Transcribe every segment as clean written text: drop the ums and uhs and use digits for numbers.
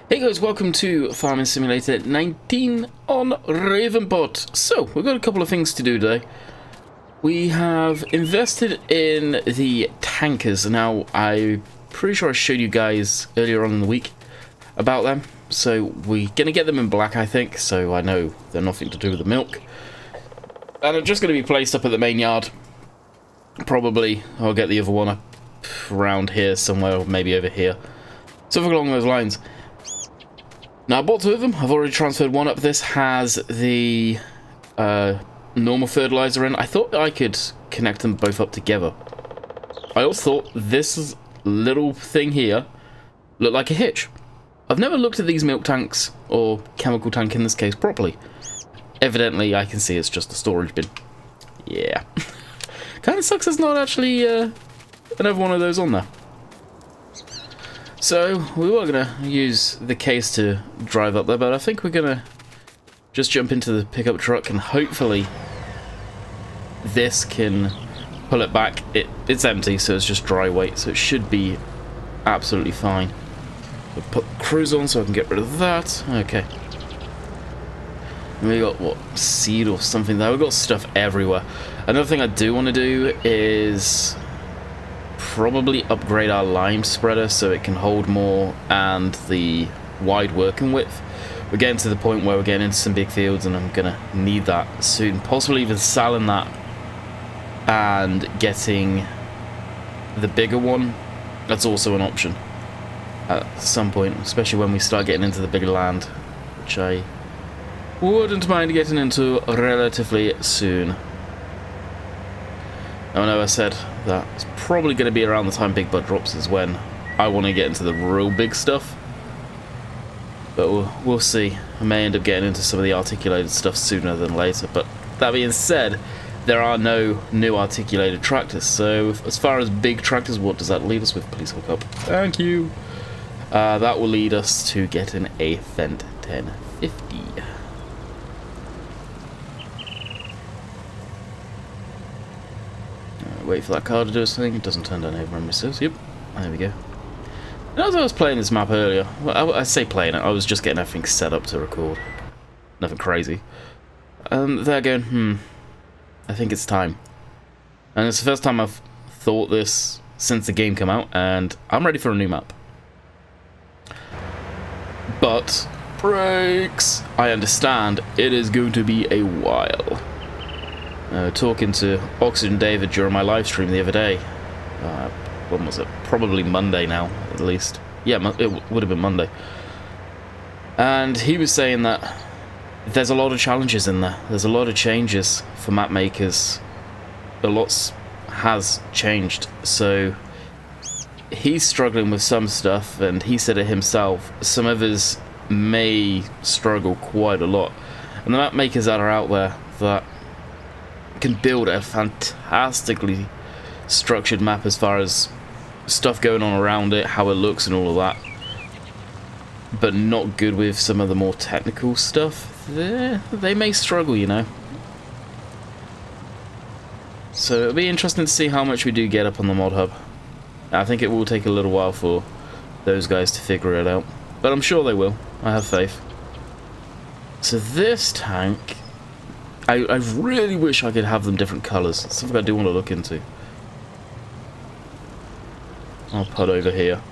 Hey guys, welcome to Farming Simulator 19 on Ravenport. So, we've got a couple of things to do today. We have invested in the tankers. Now, I'm pretty sure I showed you guys earlier on in the week about them. So, we're going to get them in black, I think, so I know they're nothing to do with the milk. And they're just going to be placed up at the main yard. Probably, I'll get the other one up around here somewhere, or maybe over here. Something along those lines. Now, I bought two of them. I've already transferred one up. This has the normal fertilizer in. I thought I could connect them both up together. I also thought this little thing here looked like a hitch. I've never looked at these milk tanks, or chemical tank in this case, properly. Evidently, I can see it's just a storage bin. Yeah. Kind of sucks there's not actually another one of those on there. So, we were going to use the case to drive up there, but I think we're going to just jump into the pickup truck and hopefully this can pull it back. It's empty, so it's just dry weight, so it should be absolutely fine. We'll put cruise on so I can get rid of that. Okay. And we got, what, seed or something there? We've got stuff everywhere. Another thing I do want to do is probably upgrade our lime spreader so it can hold more and the wide working width. We're getting to the point where we're getting into some big fields and I'm gonna need that soon, possibly even selling that and getting the bigger one. That's also an option at some point, especially when we start getting into the bigger land, which I wouldn't mind getting into relatively soon. I know I said that it's probably going to be around the time Big Bud drops is when I want to get into the real big stuff. But we'll see. I may end up getting into some of the articulated stuff sooner than later. But that being said, there are no new articulated tractors. So as far as big tractors, what does that lead us with? Please hook up. Thank you. That will lead us to getting a Fendt 1050. Wait for that car to do its thing. It doesn't turn down over on misses. Yep, there we go. And as I was playing this map earlier, well, I say playing it, I was just getting everything set up to record. Nothing crazy. They're going, I think it's time. And it's the first time I've thought this since the game came out, and I'm ready for a new map. But, brakes! I understand it is going to be a while. Talking to Oxygen David during my live stream the other day. When was it? Probably Monday now, at least. Yeah, it would have been Monday. And he was saying that there's a lot of challenges in there. There's a lot of changes for map makers. A lot has changed. So he's struggling with some stuff, and he said it himself. Some others may struggle quite a lot. And the map makers that are out there that can build a fantastically structured map as far as stuff going on around it, how it looks and all of that, but not good with some of the more technical stuff, they may struggle, you know. So it'll be interesting to see how much we do get up on the mod hub. I think it will take a little while for those guys to figure it out, but I'm sure they will. I have faith. So this tank, I really wish I could have them different colours. It's something I do want to look into. I'll put over here.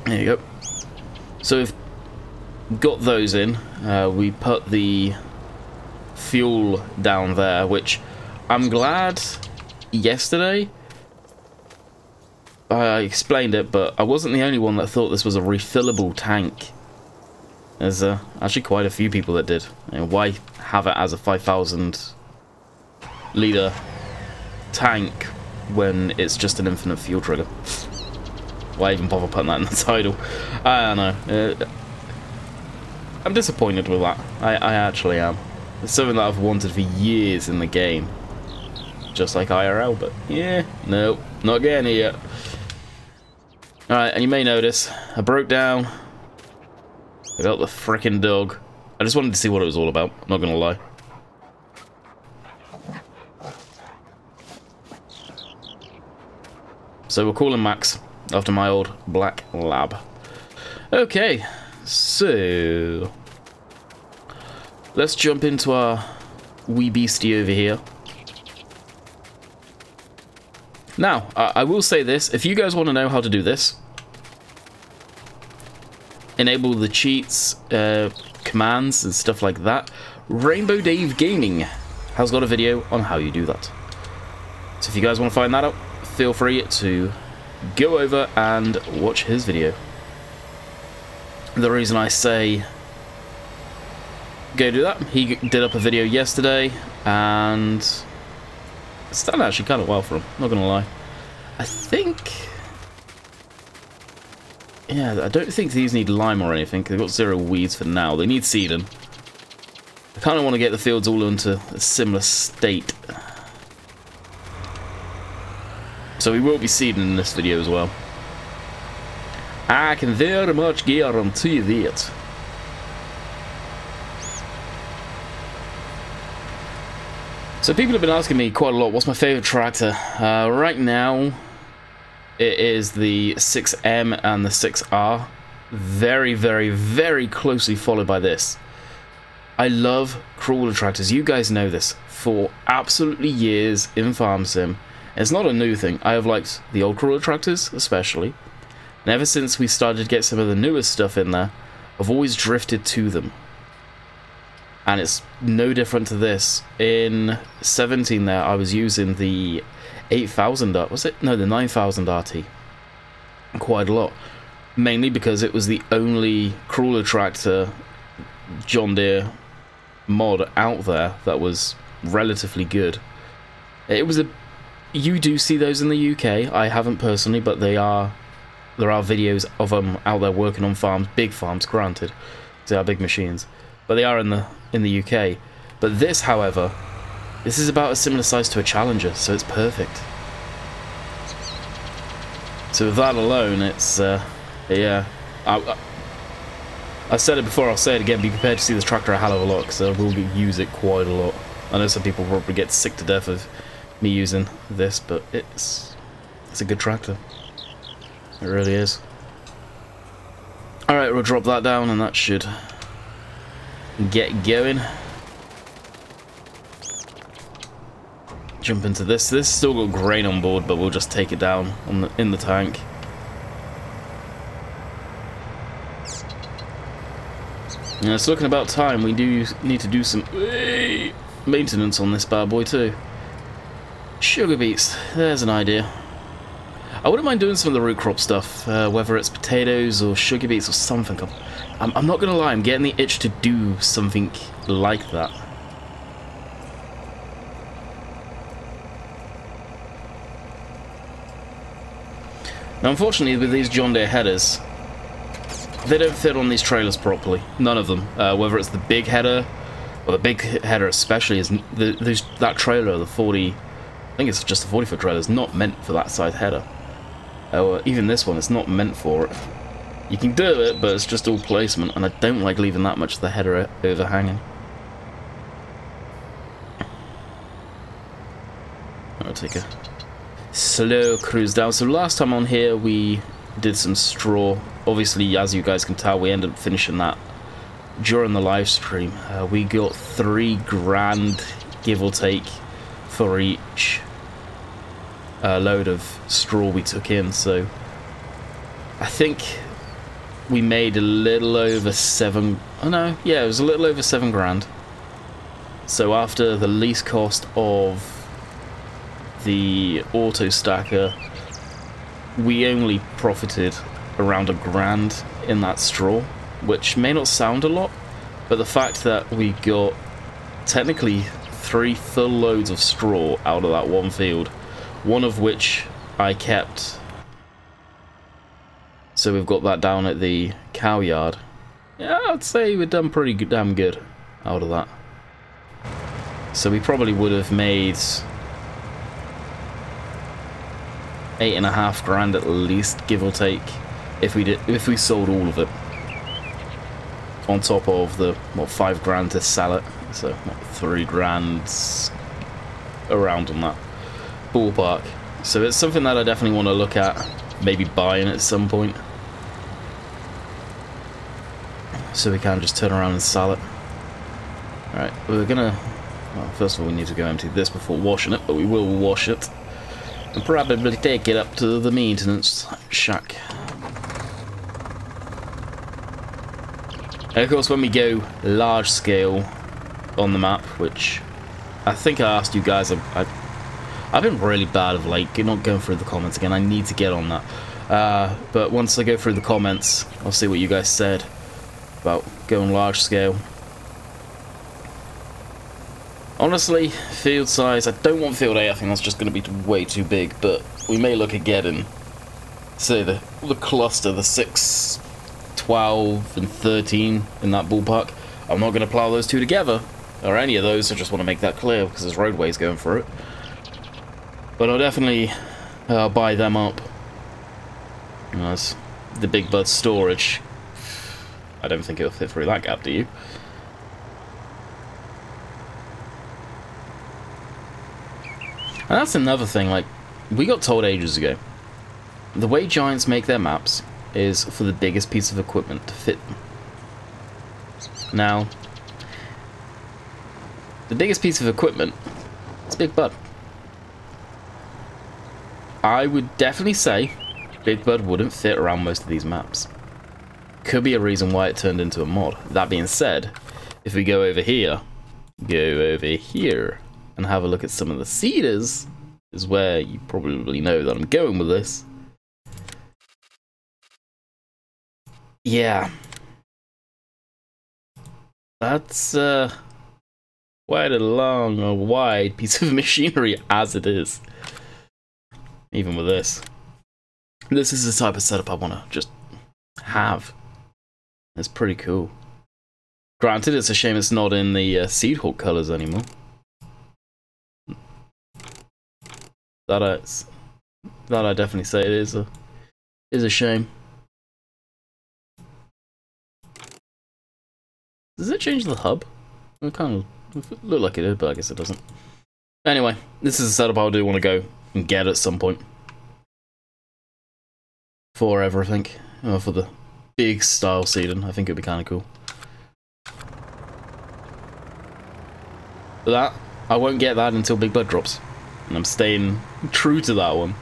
There you go. So we've got those in. We put the fuel down there, which I'm glad yesterday I explained it, but I wasn't the only one that thought this was a refillable tank. There's actually quite a few people that did. You know, why have it as a 5,000 litre tank when it's just an infinite fuel trigger? Why even bother putting that in the title? I don't know. I'm disappointed with that. I actually am. It's something that I've wanted for years in the game. Just like IRL, but yeah, no, not getting it yet. Alright, and you may notice, I broke down. I got the frickin' dog. I just wanted to see what it was all about, not gonna lie. So we'll call him Max, after my old black lab. Okay, so let's jump into our wee beastie over here. Now, I will say this, if you guys want to know how to do this, enable the cheats, commands and stuff like that, Rainbow Dave Gaming has got a video on how you do that. So if you guys want to find that out, feel free to go over and watch his video. The reason I say go do that, he did up a video yesterday and it's done actually kind of well for him, not gonna lie. I think, yeah, I don't think these need lime or anything. They've got 0 weeds for now. They need seeding. I kind of want to get the fields all into a similar state. So we will be seeding in this video as well. I can very much guarantee that. So people have been asking me quite a lot, what's my favourite tractor? Right now, it is the 6M and the 6R. Very, very, very closely followed by this. I love crawler tractors. You guys know this. For absolutely years in Farm Sim. It's not a new thing. I have liked the old crawler tractors, especially. And ever since we started to get some of the newest stuff in there, I've always drifted to them. And it's no different to this. In 17 there, I was using the 8000, was it? No, the 9000 RT. Quite a lot. Mainly because it was the only crawler tractor John Deere mod out there that was relatively good. It was a... You do see those in the UK. I haven't personally, but there are videos of them out there working on farms, big farms, granted. They are big machines. But they are in the UK. But this, however, this is about a similar size to a Challenger, so it's perfect. So with that alone, it's yeah. I said it before, I'll say it again, be prepared to see this tractor a hell of a lot, because I will use it quite a lot. I know some people probably get sick to death of me using this, but it's a good tractor. It really is. Alright, we'll drop that down and that should get going. Jump into this. This still got grain on board, but we'll just take it down in the tank. Yeah, it's looking about time. We do need to do some maintenance on this bad boy too. Sugar beets. There's an idea. I wouldn't mind doing some of the root crop stuff, whether it's potatoes or sugar beets or something. I'm not gonna lie, I'm getting the itch to do something like that. Now, unfortunately, with these John Deere headers, they don't fit on these trailers properly. None of them. Whether it's the big header, or the big header especially, is that trailer, the 40... I think it's just a 40-foot trailer, is not meant for that size header. Even this one, it's not meant for it. You can do it, but it's just all placement, and I don't like leaving that much of the header overhanging. I'll take a slow cruise down. So last time on here, we did some straw. Obviously, as you guys can tell, we ended up finishing that during the live stream. We got $3,000, give or take, for each load of straw we took in. So I think we made a little over $7. Oh no, yeah, it was a little over $7,000. So after the lease cost of the auto stacker, we only profited around $1,000 in that straw, which may not sound a lot, but the fact that we got technically 3 full loads of straw out of that one field, one of which I kept, so we've got that down at the cow yard. Yeah, I'd say we've done pretty damn good out of that. So we probably would have made $8,500 at least, give or take, if we sold all of it. On top of the $5,000 to sell it, so $3,000 around on that ballpark. So it's something that I definitely want to look at, maybe buying at some point. So we can just turn around and sell it. Alright, we're gonna... Well, first of all we need to go empty this before washing it, but we will wash it. And probably take it up to the maintenance shack. And of course when we go large scale on the map, which I think I asked you guys, I've been really bad of late, not going through the comments again, I need to get on that. But once I go through the comments, I'll see what you guys said about going large scale. Honestly, field size, I don't want field A, I think that's just going to be way too big, but we may look at getting, say, the cluster, the 6, 12, and 13 in that ballpark. I'm not going to plow those two together, or any of those, I just want to make that clear, because there's roadways going through it. But I'll definitely buy them up. That's the Big Bud storage. I don't think it'll fit through that gap, do you? And that's another thing, like, we got told ages ago, the way Giants make their maps is for the biggest piece of equipment to fit them. Now, the biggest piece of equipment is Big Bud. I would definitely say Big Bud wouldn't fit around most of these maps. Could be a reason why it turned into a mod. That being said, if we go over here, and have a look at some of the seeders, is where you probably know that I'm going with this. Yeah. That's quite a long or wide piece of machinery as it is. Even with this. This is the type of setup I want to just have. It's pretty cool. Granted, it's a shame it's not in the Seedhawk colors anymore. That I definitely say it is a shame. Does it change the hub? It kind of look like it is, but I guess it doesn't. Anyway, this is a setup I do want to go and get at some point. For everything, for the big style seeding, I think it'd be kind of cool. But that, I won't get that until Big Bud drops. And I'm staying true to that one.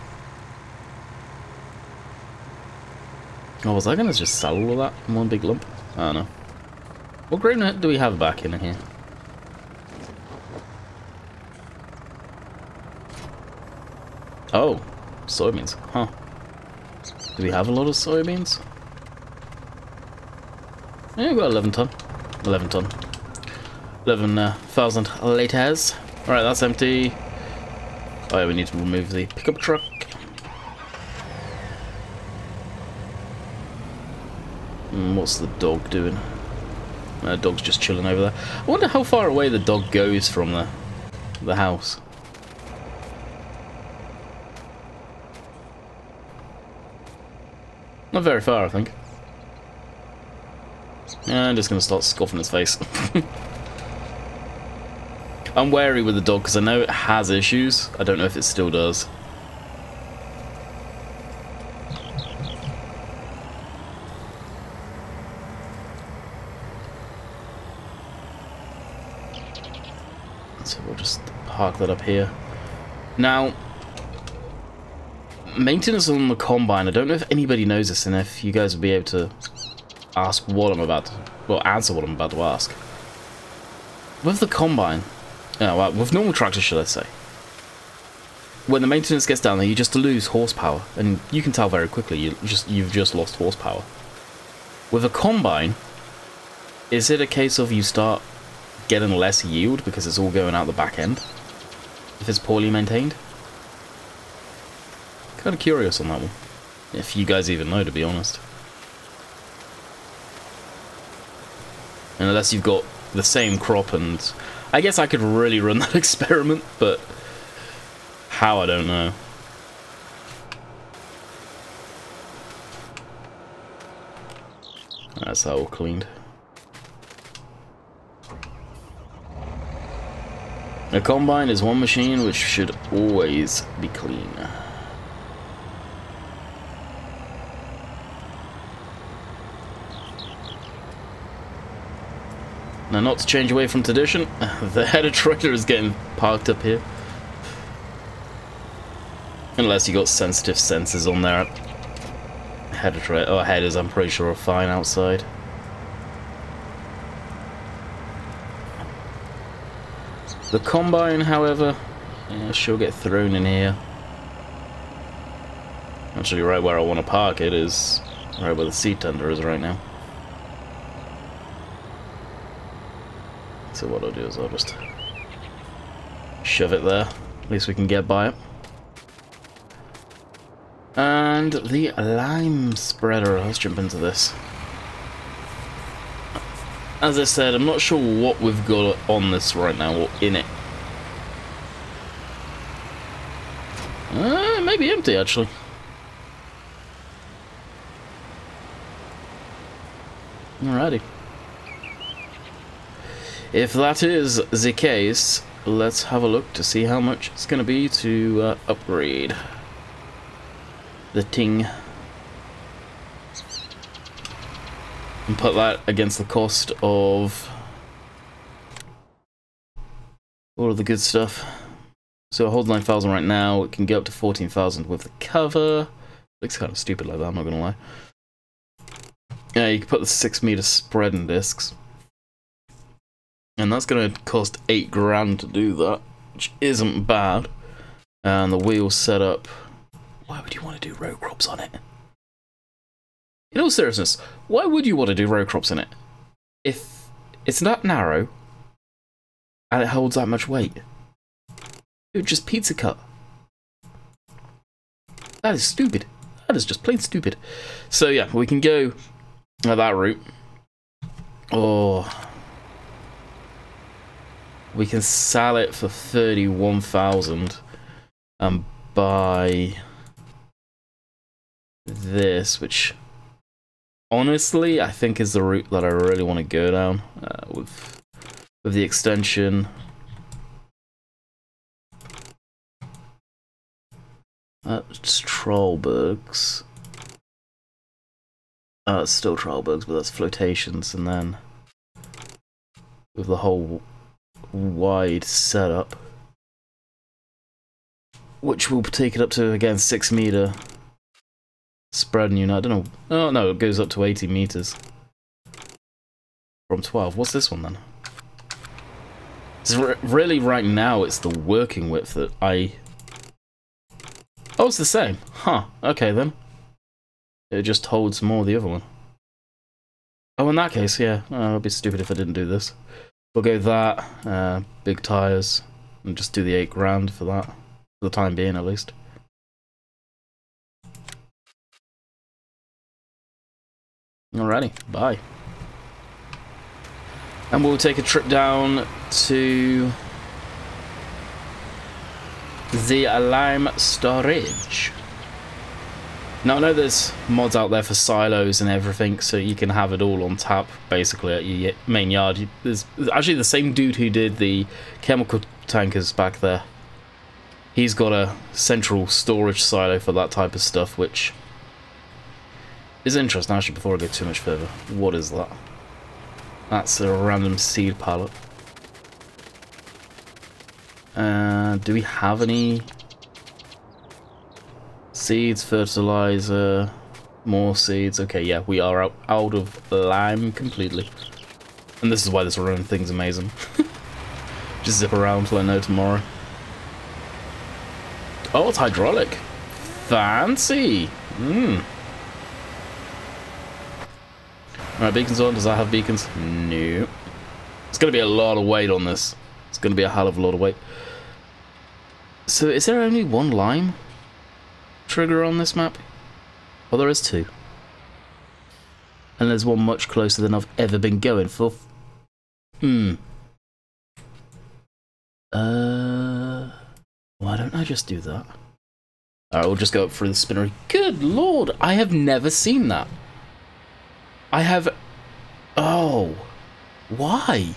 Oh, was I going to just sell all of that in one big lump? I don't know. What grain do we have back in here? Oh, soybeans. Huh. Do we have a lot of soybeans? Yeah, we've got 11 ton. 11 ton. 11,000 liters. Alright, that's empty. Oh yeah, we need to remove the pickup truck. What's the dog doing? The dog's just chilling over there. I wonder how far away the dog goes from the house. Not very far, I think. Yeah, I'm just going to start scoffing his face. I'm wary with the dog because I know it has issues. I don't know if it still does. So we'll just park that up here. Now, maintenance on the combine. I don't know if anybody knows this, and if you guys will be able to ask what I'm about to, well, answer what I'm about to ask. With the combine, well, with normal tractors, should I say, when the maintenance gets down there, you just lose horsepower, and you can tell very quickly you've just lost horsepower. With a combine, is it a case of you start getting less yield because it's all going out the back end if it's poorly maintained? Kind of curious on that one, if you guys even know, to be honest. And unless you've got the same crop, and I guess I could really run that experiment, but how, I don't know. That's that all cleaned. A combine is one machine which should always be clean. Now, not to change away from tradition, the header trailer is getting parked up here. Unless you got sensitive sensors on there. Header trailer, or headers, I'm pretty sure are fine outside. The combine, however, yeah, she'll get thrown in here. Actually, right where I want to park it is right where the seat tender is right now. So what I'll do is I'll just shove it there. At least we can get by it. And the lime spreader. Let's jump into this. As I said, I'm not sure what we've got on this right now, or in it. It may be empty, actually. Alrighty. If that is the case, let's have a look to see how much it's going to be to upgrade the thing. And put that against the cost of all of the good stuff. So it holds 9,000 right now. It can go up to 14,000 with the cover. Looks kind of stupid like that, I'm not gonna lie. Yeah, you can put the 6-meter spreading discs. And that's gonna cost 8 grand to do that, which isn't bad. And the wheel setup. Why would you want to do row crops on it? In all seriousness, why would you want to do row crops in it? If it's that narrow and it holds that much weight, it would just pizza cut. That is stupid. That is just plain stupid. So yeah, we can go that route. Or we can sell it for 31,000 and buy this, which honestly I think is the route that I really want to go down with the extension. That's Trollbergs. It's still Trollbergs, but that's flotations, and then with the whole wide setup, which will take it up to, again, 6-meter spreading unit. I don't know. Oh no, it goes up to 80 meters from 12. What's this one then? It's really, right now, it's the working width that I. Oh, it's the same. Huh. Okay then. It just holds more of the other one. Oh, in that case, yeah. I'd be stupid if I didn't do this. We'll go that. Big tires, and just do the 8 grand for that, for the time being, at least. Alrighty, bye. And we'll take a trip down to the lime storage. Now I know there's mods out there for silos and everything, so you can have it all on tap basically at your main yard. There's actually the same dude who did the chemical tankers back there. He's got a central storage silo for that type of stuff, which is interesting. Actually, before I go too much further, what is that? That's a random seed pallet. Do we have any seeds, fertilizer, more seeds? Okay, yeah, we are out of lime completely. And this is why this run thing's amazing. Just zip around till I know tomorrow. Oh, it's hydraulic. Fancy. Alright, beacons on. Does that have beacons? No. It's going to be a lot of weight on this. It's going to be a hell of a lot of weight. So, is there only one lime trigger on this map? Well, there is 2. And there's one much closer than I've ever been going for. Why don't I just do that? Alright, we'll just go up through the spinnery. Good lord, I have never seen that. I have... Oh. Why?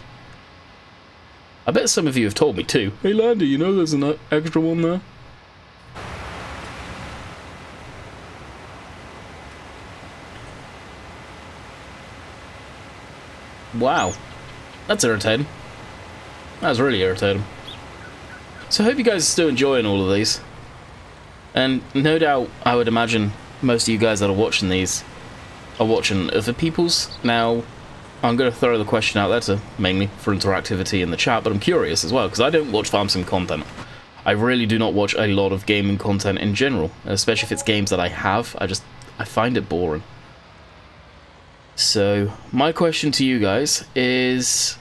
I bet some of you have told me too. Hey Landy, you know there's an extra one there? Wow. That's irritating. That's really irritating. So I hope you guys are still enjoying all of these. And no doubt, I would imagine most of you guys that are watching these are watching other people's. Now, I'm going to throw the question out there to mainly for interactivity in the chat, but I'm curious as well, because I don't watch farm sim content. I really do not watch a lot of gaming content in general, especially if it's games that I have. I find it boring. So, my question to you guys is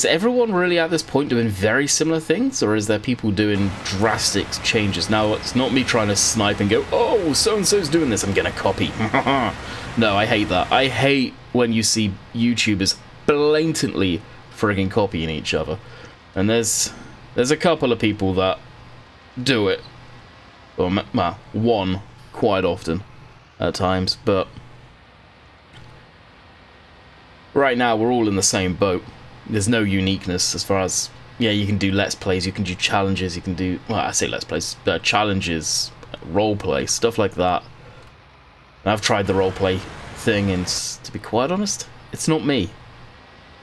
everyone really at this point doing very similar things, or is there people doing drastic changes? Now, it's not me trying to snipe and go, oh, so-and-so's doing this, I'm gonna copy. No, I hate that. I hate when you see YouTubers blatantly frigging copying each other. And there's a couple of people that do it. Well, one quite often at times, but right now we're all in the same boat. There's no uniqueness as far as, yeah, you can do let's plays, you can do challenges, you can do, well, I say let's plays, challenges, roleplay, stuff like that. And I've tried the roleplay thing, and to be quite honest, it's not me.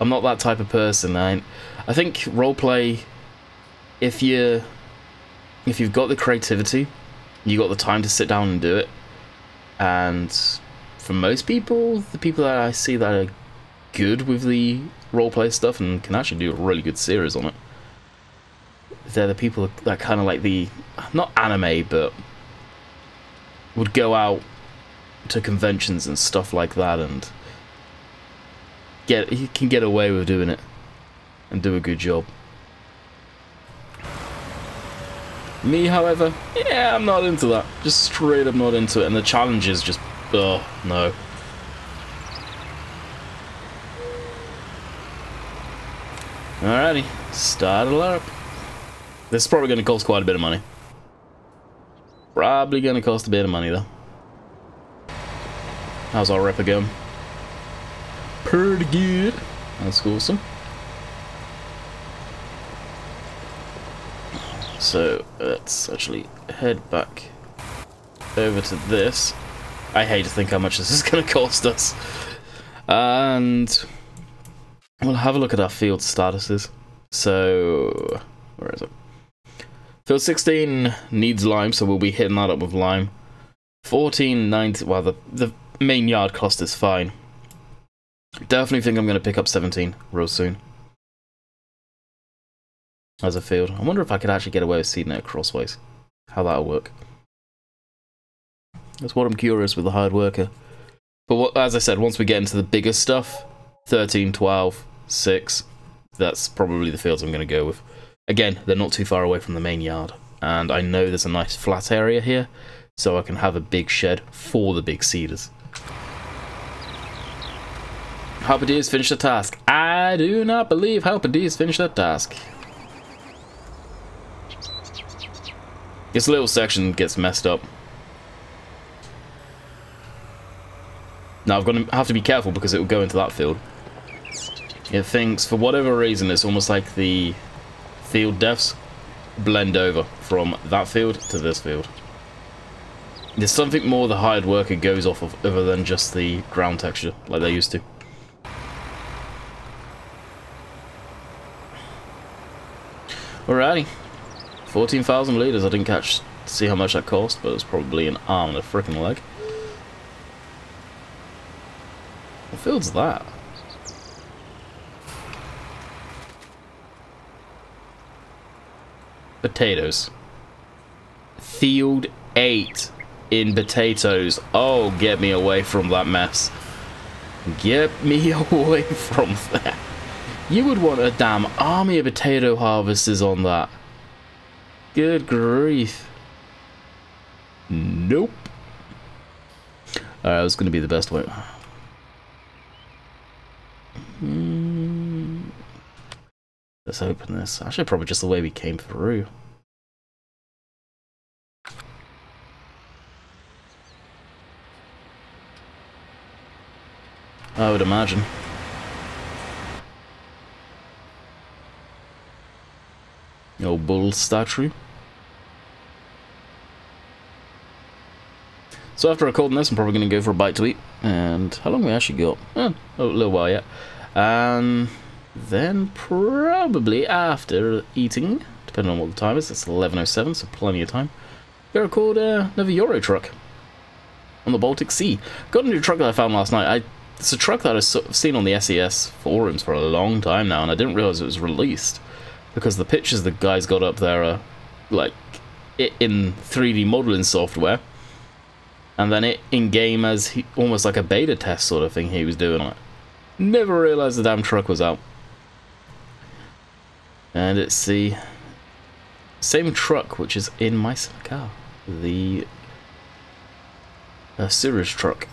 I'm not that type of person. I think roleplay, if you've got the creativity, you got the time to sit down and do it, and for most people, the people that I see that are good with the roleplay stuff and can actually do a really good series on it, they're the people that kind of like the, not anime, but would go out to conventions and stuff like that and you can get away with doing it and do a good job. Me, however, yeah, I'm not into that. Just straight up not into it, and the challenges just, oh, no. Alrighty, start it up. This is probably going to cost quite a bit of money. Probably going to cost a bit of money, though. How's our ripper going? Pretty good. That's awesome. So, let's actually head back over to this. I hate to think how much this is going to cost us. And we'll have a look at our field statuses. So, where is it? Field 16 needs lime, so we'll be hitting that up with lime. 14, 19, well, the main yard cost is fine. Definitely think I'm going to pick up 17 real soon. As a field. I wonder if I could actually get away with seeding it crossways. How that'll work. That's what I'm curious with the hard worker. But what, as I said, once we get into the bigger stuff, 13, 12, 6, that's probably the fields I'm going to go with. Again, they're not too far away from the main yard. And I know there's a nice flat area here, so I can have a big shed for the big seeders. Harper has finished the task. I do not believe Harper has finished that task. This little section gets messed up. Now I'm going to have to be careful because it will go into that field. It thinks, for whatever reason, it's almost like the field depths blend over from that field to this field. There's something more the hired worker goes off of other than just the ground texture like they used to. Alrighty. 14,000 litres. I didn't see how much that cost, but it's probably an arm and a freaking leg. What field's that? Potatoes. Field 8 in potatoes. Oh, get me away from that mess. Get me away from that. You would want a damn army of potato harvesters on that. Good grief. Nope. Alright, that was going to be the best way. Let's open this. Actually, probably just the way we came through. I would imagine. The old bull statue. So after recording this, I'm probably going to go for a bite to eat. And how long have we actually got? A little while yet. And then probably after eating, depending on what the time is, it's 11:07, so plenty of time, go record another Euro truck on the Baltic Sea. Got a new truck that I found last night. It's a truck that I've seen on the SES forums for a long time now, and I didn't realise it was released, because the pictures the guys got up there are like in 3D modelling software, and then it in-game as almost like a beta test sort of thing he was doing. I never realised the damn truck was out. And it's the same truck which is in my car, the sewage truck.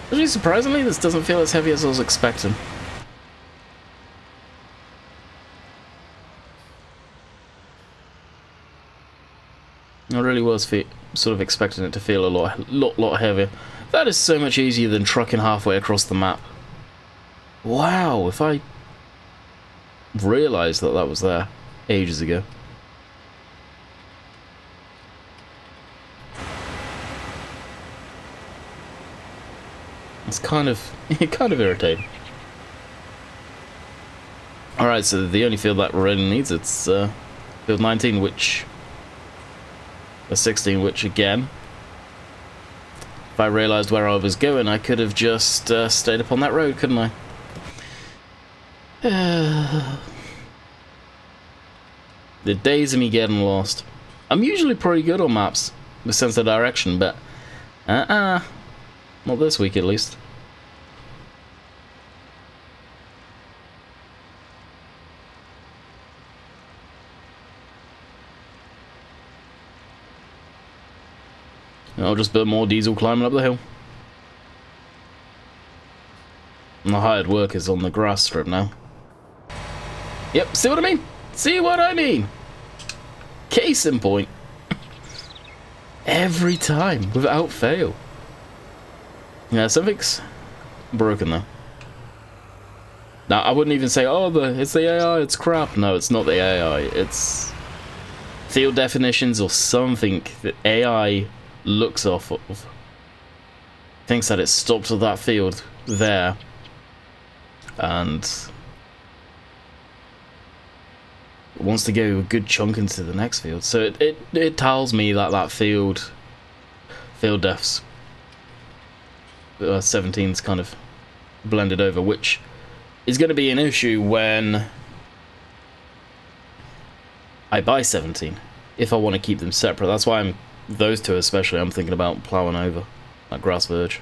Actually, surprisingly, this doesn't feel as heavy as I was expecting. I really was sort of expecting it to feel a lot heavier. That is so much easier than trucking halfway across the map. Wow, if I realised that that was there ages ago. It's kind of irritating. Alright, so the only field that really needs it's field 19, which 16, which again, if I realised where I was going, I could have just stayed up on that road, couldn't I? The days of me getting lost. I'm usually pretty good on maps with sense of direction, but not this week at least. I'll just burn more diesel climbing up the hill. And the hired workers on the grass strip now. Yep, see what I mean? See what I mean? Case in point. Every time, without fail. Yeah, something's broken though. Now, I wouldn't even say, oh, it's the AI, it's crap. No, it's not the AI. It's field definitions or something that AI looks off of. Thinks that it's stopped at that field there. And wants to go a good chunk into the next field. So it tells me that that field defs 17's kind of blended over, which is going to be an issue when I buy 17 if I want to keep them separate. That's why those two especially I'm thinking about ploughing over, like grass verge.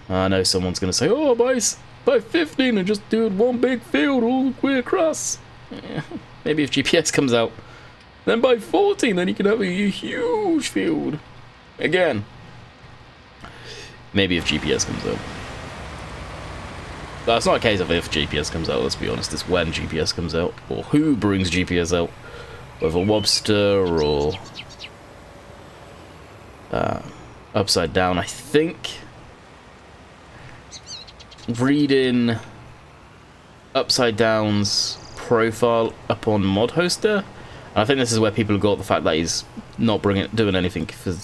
I know someone's going to say, oh, buy 15 and just do it one big field all the way across. Yeah, maybe if GPS comes out. Then buy 14, then you can have a huge field. Again. Maybe if GPS comes out. That's not a case of if GPS comes out, let's be honest. It's when GPS comes out. Or who brings GPS out. Whether Webster or Upside Down, I think. Reading Upside Down's profile up on Mod Hoster, and I think this is where people have got the fact that he's not doing anything for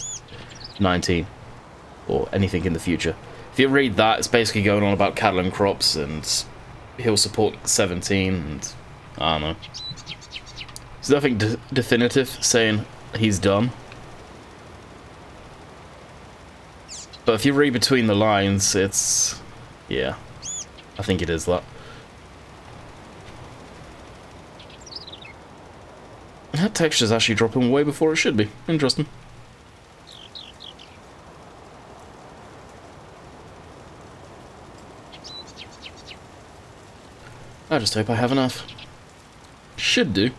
19 or anything in the future. If you read that, it's basically going on about cattle and crops, and he'll support 17, and I don't know. There's nothing definitive saying he's done. But if you read between the lines, it's... yeah, I think it is that. That texture's actually dropping way before it should be. Interesting. I just hope I have enough. Should do.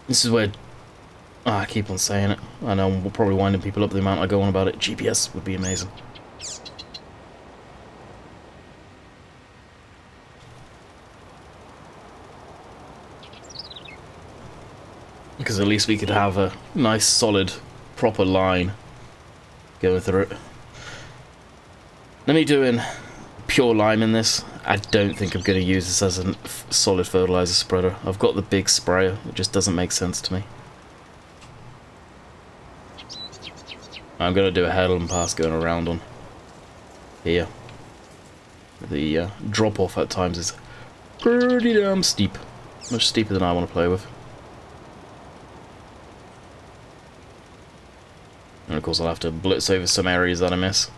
This is where... oh, I keep on saying it. I know I'm probably winding people up the amount I go on about it. GPS would be amazing. Because at least we could have a nice, solid, proper line going through it. Let me do in pure lime in this, I don't think I'm going to use this as a solid fertilizer spreader. I've got the big sprayer. It just doesn't make sense to me. I'm going to do a headland pass going around on here. The drop-off at times is pretty damn steep. Much steeper than I want to play with. And of course I'll have to blitz over some areas that I miss.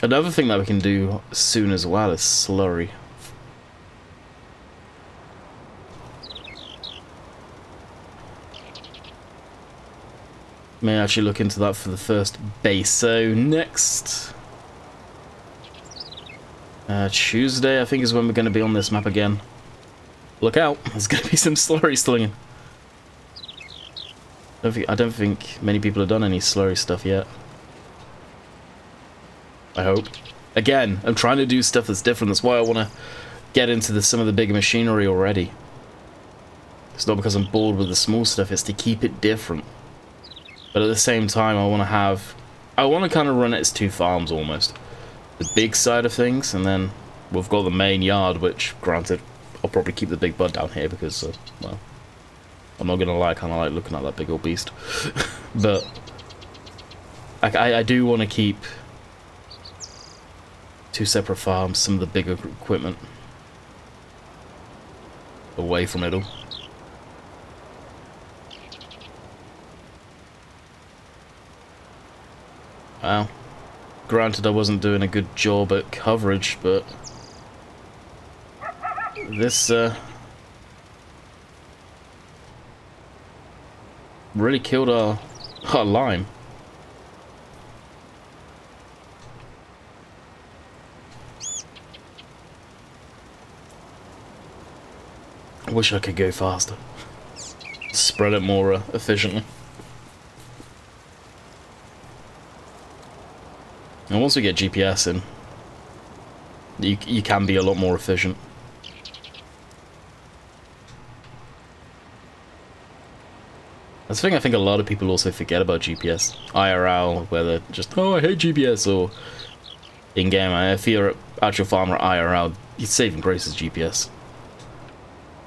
Another thing that we can do soon as well is slurry. May actually look into that for the first base. So next Tuesday, I think, is when we're going to be on this map again. Look out! There's going to be some slurry slinging. I don't think many people have done any slurry stuff yet. I hope. Again, I'm trying to do stuff that's different. That's why I want to get into some of the bigger machinery already. It's not because I'm bored with the small stuff. It's to keep it different. But at the same time, I want to kind of run it as two farms almost. The big side of things, and then we've got the main yard, which, granted, I'll probably keep the big bud down here because, well, I'm not going to lie, I kind of like looking at that big old beast. But I do want to keep two separate farms, some of the bigger equipment away from it all. Wow. Granted, I wasn't doing a good job at coverage, but this really killed our line. I wish I could go faster. Spread it more efficiently. And once we get GPS in, you can be a lot more efficient. That's the thing I think a lot of people also forget about GPS. IRL, where they're just, oh, I hate GPS, or in-game. If you're an actual farmer IRL, you're saving grace as GPS.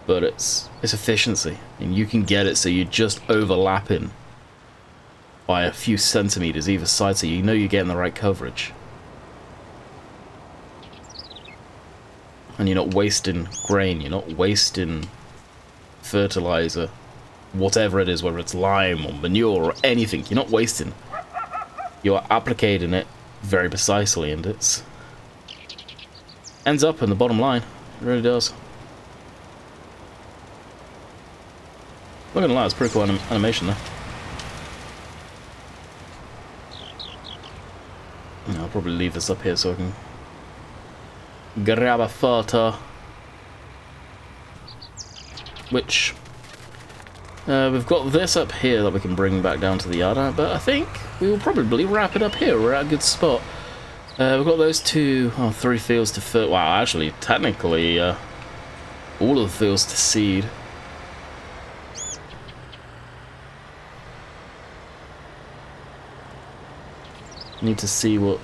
But it's efficiency, and you can get it so you're just overlapping by a few centimeters either side, so you know you're getting the right coverage. And you're not wasting grain, you're not wasting fertilizer, whatever it is, whether it's lime or manure or anything, you're not wasting. You're applicating it very precisely, and it's ends up in the bottom line. It really does. Not gonna lie, it's pretty cool animation there. I'll probably leave this up here so I can grab a photo. Which we've got this up here that we can bring back down to the yard, but I think we will probably wrap it up here. We're at a good spot. We've got those three fields to fill. Wow, actually, technically, all of the fields to seed. Need to see what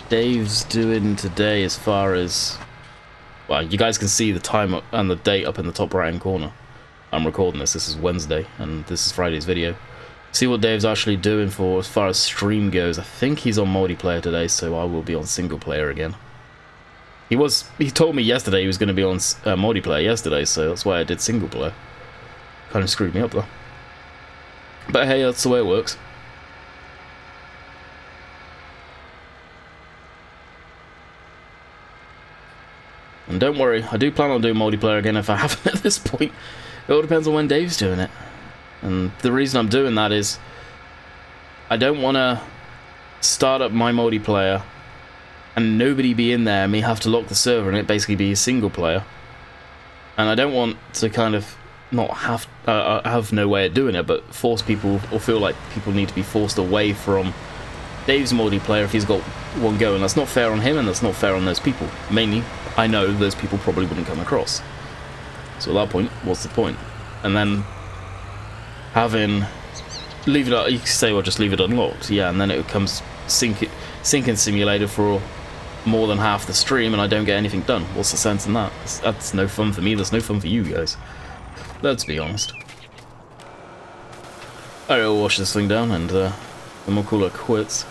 Dave's doing today as far as... Well, you guys can see the time and the date up in the top right hand corner. I'm recording this. This is Wednesday, and this is Friday's video. See what Dave's actually doing for as far as stream goes. I think he's on multiplayer today, so I will be on single player again. He told me yesterday he was going to be on multiplayer yesterday, so that's why I did single player. Kind of screwed me up though. But hey, that's the way it works. And don't worry, I do plan on doing multiplayer again if I haven't at this point. It all depends on when Dave's doing it. And the reason I'm doing that is I don't want to start up my multiplayer and nobody be in there and me have to lock the server and it basically be a single player. And I don't want to kind of not have no way of doing it, but force people or feel like people need to be forced away from Dave's multiplayer if he's got one going. That's not fair on him, and that's not fair on those people. Mainly, I know those people probably wouldn't come across. So at that point, what's the point? And then having leave it. You can say, well, just leave it unlocked. Yeah, and then it becomes sinking simulator for more than half the stream, and I don't get anything done. What's the sense in that? That's no fun for me. That's no fun for you guys. Let's be honest. Alright, we'll wash this thing down, and then we'll call it quits.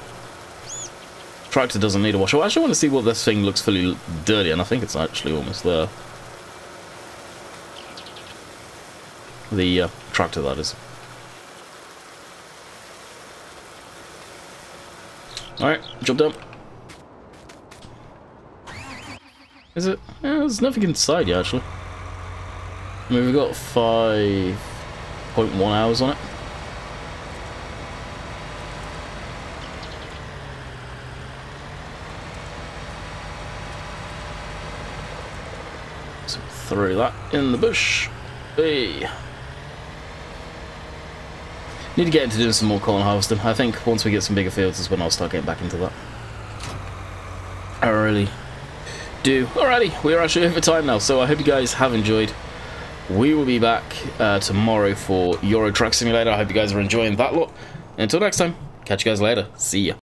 Tractor doesn't need a wash. I actually want to see what this thing looks fully dirty, and I think it's actually almost there. The tractor, that is. Alright, job done. Is it? Yeah, there's nothing inside yet, actually. I mean, we've got 5.1 hours on it. So throw that in the bush. Hey. Need to get into doing some more corn harvesting. I think once we get some bigger fields is when I'll start getting back into that. I really do. Alrighty, we are actually over time now, so I hope you guys have enjoyed. We will be back tomorrow for Euro Truck Simulator. I hope you guys are enjoying that lot. Until next time, catch you guys later. See ya.